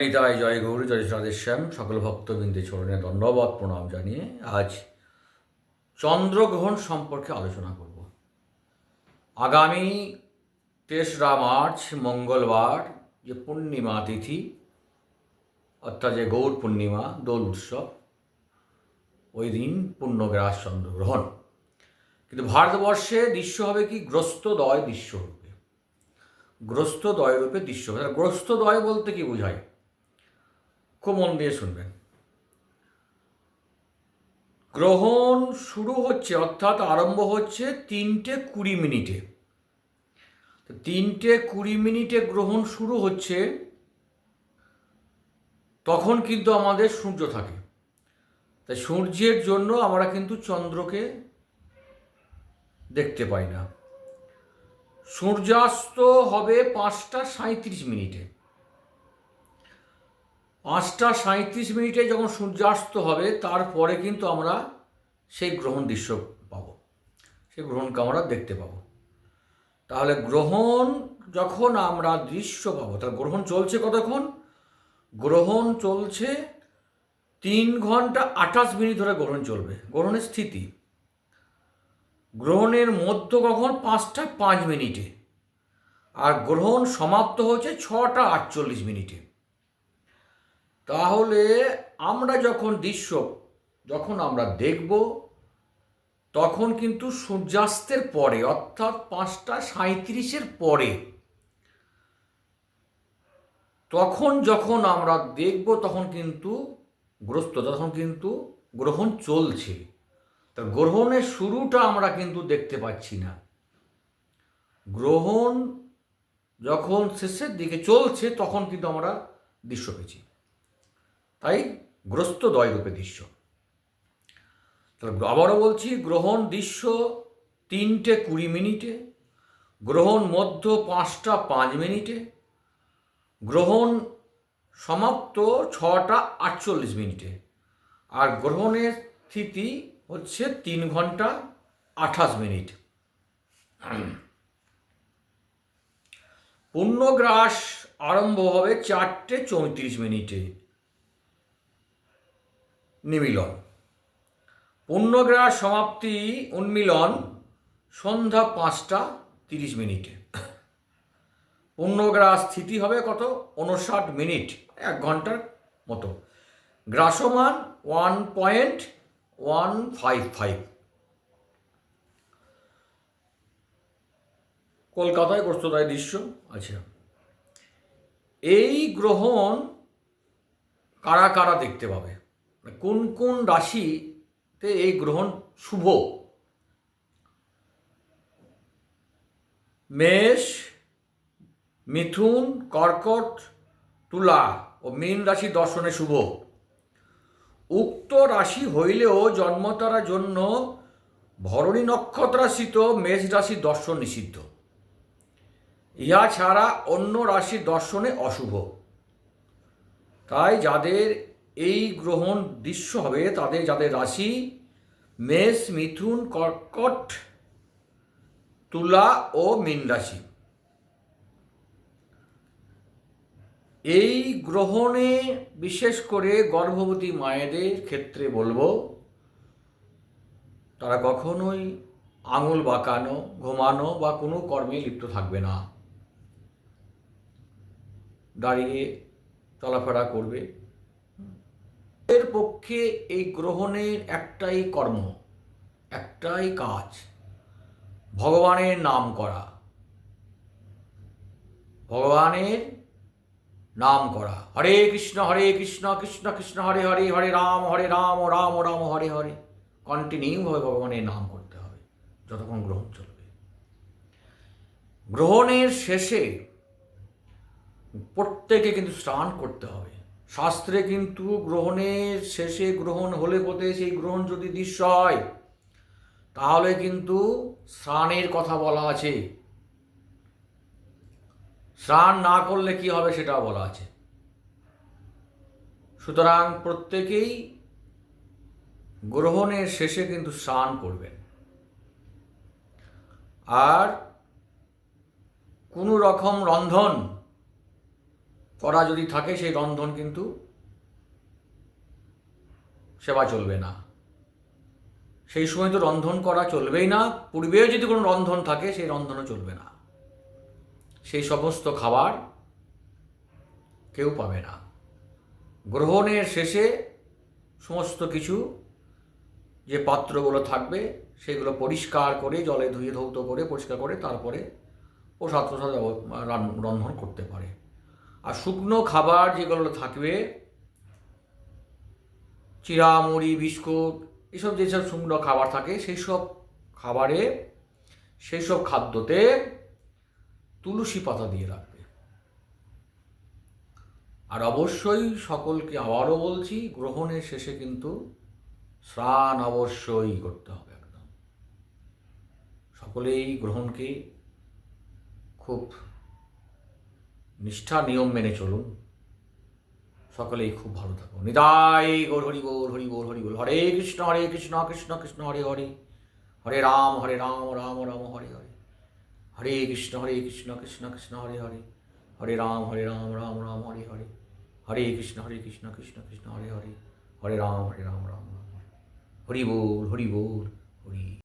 নিতাই জয় গৌর জয় রাধেশ্যাম সকল ভক্তবৃন্দের চরণে ধন্যবাদ প্রণাম জানিয়ে আজ চন্দ্রগ্রহণ সম্পর্কে আলোচনা করব। আগামী 3রা মার্চ মঙ্গলবার যে পূর্ণিমা তিথি, অর্থাৎ যে গৌর পূর্ণিমা দোল উৎসব, ওই দিন পূর্ণগ্রাস চন্দ্রগ্রহণ। কিন্তু ভারতবর্ষে দৃশ্য হবে কি গ্রস্তদয় দৃশ্য হবে, গ্রস্তদয় রূপে দৃশ্য হবে। গ্রস্তদয় বলতে কি বোঝায়, খুব মন দিয়ে শুনবেন। গ্রহণ শুরু হচ্ছে, অর্থাৎ আরম্ভ হচ্ছে 3:20 তো 3:20 গ্রহণ শুরু হচ্ছে, তখন কিন্তু আমাদের সূর্য থাকে। তাই সূর্যের জন্য আমরা কিন্তু চন্দ্রকে দেখতে পাই না। সূর্যাস্ত হবে 5:37। 5:37 যখন সূর্যাস্ত হবে, তারপরে কিন্তু আমরা সেই গ্রহণ দৃশ্য পাব, সেই গ্রহণকে আমরা দেখতে পাব। তাহলে গ্রহণ যখন আমরা দৃশ্য পাবো, তাহলে গ্রহণ চলছে কতক্ষণ? গ্রহণ চলছে 3 ঘন্টা 28 মিনিট ধরে গ্রহণ চলবে। গ্রহণের স্থিতি, গ্রহণের মধ্য কখন? 5:05। আর গ্রহণ সমাপ্ত হচ্ছে 6:48। তাহলে আমরা যখন দৃশ্য আমরা দেখব, তখন কিন্তু সূর্যাস্তের পরে, অর্থাৎ 5:37 পরে। তখন যখন আমরা দেখব, তখন কিন্তু তখন কিন্তু গ্রহণ চলছে। তা গ্রহণের শুরুটা আমরা কিন্তু দেখতে পাচ্ছি না। গ্রহণ যখন শেষের দিকে চলছে, তখন কিন্তু আমরা দৃশ্য পেয়েছি। তাই গ্রস্তদয় রূপে দৃশ্য। তাহলে আবারও বলছি, গ্রহণ দৃশ্য 3:20, গ্রহণ মধ্য 5:05, গ্রহণ সমাপ্ত 6:48। আর গ্রহণের স্থিতি হচ্ছে 3 ঘন্টা 28 মিনিট। পূর্ণগ্রাস আরম্ভ হবে 4:34। নিমিলন। পূর্ণগ্রাস সমাপ্তি উন্মিলন সন্ধ্যা 5:30। পূর্ণগ্রাস স্থিতি হবে কত? 59 মিনিট, 1 ঘন্টার মতো। গ্রাসমান 1.155। কলকাতায় গ্রস্তদয় দৃশ্য আছে। এই গ্রহণ কারা কারা দেখতে পাবে, কোন কোন রাশিতে এই গ্রহণ শুভ? মেষ, মিথুন, কর্কট, তুলা ও মীন রাশি দর্শনে শুভ। উক্ত রাশি হইলেও জন্মতারার জন্য ভরণী নক্ষত্রাশ্রিত মেষ রাশি দর্শন নিষিদ্ধ। ইহা ছাড়া অন্য রাশির দর্শনে অশুভ। তাই যাদের এই গ্রহণ দৃশ্য হবে, যাদের রাশি মেষ, মিথুন, কর্কট, তুলা ও মীন রাশি, এই গ্রহণে বিশেষ করে গর্ভবতী মায়েদের ক্ষেত্রে বলবো, তারা কখনোই আঙুল বাঁকানো, ঘুমানো বা কোনো কর্মে লিপ্ত থাকবে না। দাঁড়িয়ে চলাফেরা করবে। এর পক্ষে এই গ্রহণের একটাই কর্ম, একটাই কাজ, ভগবানের নাম করা। ভগবানের নাম করা। হরে কৃষ্ণ কৃষ্ণ কৃষ্ণ হরে হরে, হরে রাম রাম রাম হরে হরে। কন্টিনিউভাবে ভগবানের নাম করতে হবে যতক্ষণ গ্রহণ চলবে। গ্রহণের শেষে প্রত্যেকে কিন্তু স্নান করতে হবে। শাস্ত্রে কিন্তু গ্রহণের শেষে, গ্রহণ হলে পথে সেই গ্রহণ যদি দৃশ্য হয়, তাহলে কিন্তু স্নানের কথা বলা আছে। স্নান না করলে কি হবে সেটাও বলা আছে। সুতরাং প্রত্যেকেই গ্রহণের শেষে কিন্তু স্নান করবেন। আর কোনো রকম রন্ধন করা যদি থাকে সেই রন্ধন কিন্তু সেবা চলবে না। সেই সময় তো রন্ধন করা চলবেই না, পূর্বেও যদি কোনো রন্ধন থাকে সেই রন্ধনও চলবে না। সেই সমস্ত খাবার কেউ পাবে না। গ্রহণের শেষে সমস্ত কিছু যে পাত্রগুলো থাকবে সেগুলো পরিষ্কার করে জলে ধুয়ে ধৌত করে পরিষ্কার করে তারপরে প্রসাদ রন্ধন করতে পারে। আর শুকনো খাবার যেগুলো থাকবে, চিড়া মুড়ি বিস্কুট এসব যেসব শুকনো খাবার থাকে সেই সব খাবারে, সেই সব খাদ্যতে তুলসী পাতা দিয়ে রাখবে। আর অবশ্যই সকলকে আবারও বলছি, গ্রহণের শেষে কিন্তু স্নান অবশ্যই করতে হবে। একদম সকলেই গ্রহণকে খুব নিষ্ঠা নিয়ম মেনে চলুন। সকলেই খুব ভালো থাকুন। নিতাই গৌর হরি বল, হরি বল, হরি বল। হরে কৃষ্ণ কৃষ্ণ কৃষ্ণ হরে হরে, হরে রাম রাম রাম হরে হরে, হরে কৃষ্ণ কৃষ্ণ কৃষ্ণ হরে হরে, হরে রাম রাম রাম হরে হরে, হরে কৃষ্ণ কৃষ্ণ কৃষ্ণ হরে হরে, হরে রাম রাম রাম হরি বল হরি বল হরি।